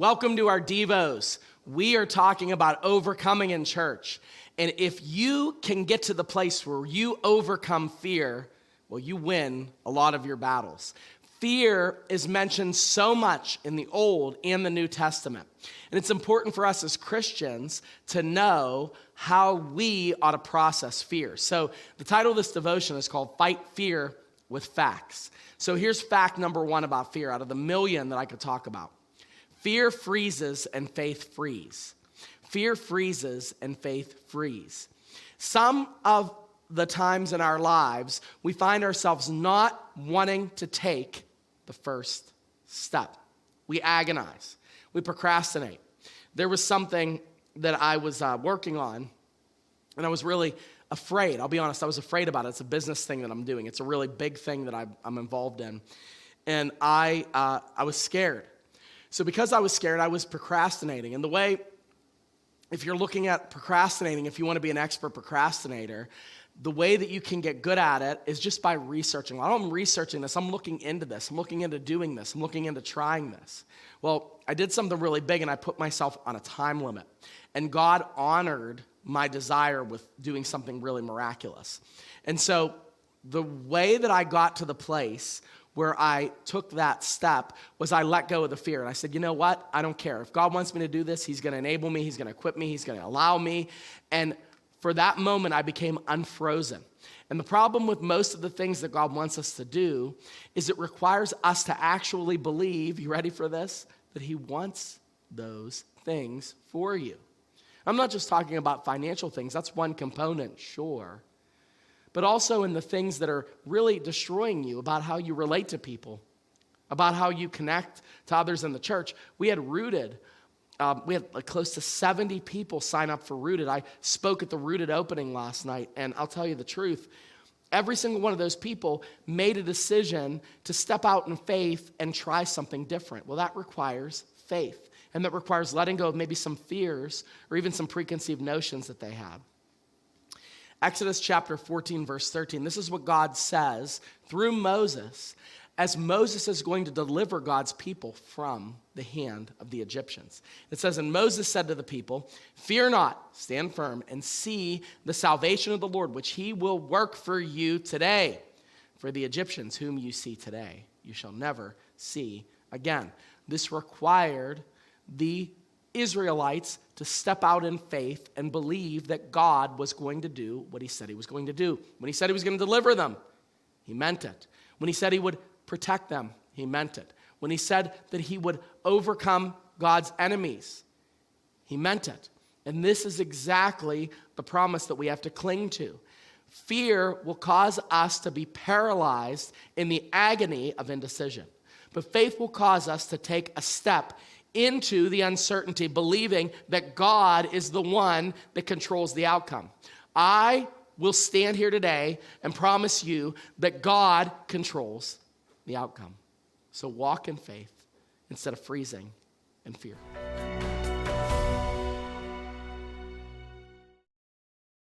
Welcome to our Devos. We are talking about overcoming in church. And if you can get to the place where you overcome fear, well, you win a lot of your battles. Fear is mentioned so much in the Old and the New Testament. And it's important for us as Christians to know how we ought to process fear. So the title of this devotion is called Fight Fear with Facts. So here's fact number one about fear out of the million that I could talk about. Fear freezes and faith frees. Fear freezes and faith frees. Some of the times in our lives, we find ourselves not wanting to take the first step. We agonize. We procrastinate. There was something that I was working on, and I was really afraid. I'll be honest, I was afraid about it. It's a business thing that I'm doing. It's a really big thing that I'm involved in. And I was scared. So because I was scared, I was procrastinating. And the way, if you're looking at procrastinating, if you want to be an expert procrastinator, the way that you can get good at it is just by researching. While I'm researching this, I'm looking into this. I'm looking into doing this. I'm looking into trying this. Well, I did something really big, and I put myself on a time limit. And God honored my desire with doing something really miraculous. And so the way that I got to the place where I took that step was I let go of the fear. And I said, you know what? I don't care. If God wants me to do this, he's going to enable me. He's going to equip me. He's going to allow me. And for that moment, I became unfrozen. And the problem with most of the things that God wants us to do is it requires us to actually believe, you ready for this? That he wants those things for you. I'm not just talking about financial things. That's one component, sure. But also in the things that are really destroying you, about how you relate to people, about how you connect to others in the church. We had Rooted. We had close to 70 people sign up for Rooted. I spoke at the Rooted opening last night, and I'll tell you the truth. Every single one of those people made a decision to step out in faith and try something different. Well, that requires faith, and that requires letting go of maybe some fears or even some preconceived notions that they had. Exodus chapter 14, verse 13. This is what God says through Moses, as Moses is going to deliver God's people from the hand of the Egyptians. It says, and Moses said to the people, fear not, stand firm, and see the salvation of the Lord, which he will work for you today. For the Egyptians whom you see today, you shall never see again. This required the Israelites to step out in faith and believe that God was going to do what he said he was going to do. When he said he was going to deliver them, he meant it. When he said he would protect them, he meant it. When he said that he would overcome God's enemies, he meant it. And this is exactly the promise that we have to cling to. Fear will cause us to be paralyzed in the agony of indecision. But faith will cause us to take a step into the uncertainty, believing that God is the one that controls the outcome. I will stand here today and promise you that God controls the outcome. So walk in faith instead of freezing in fear.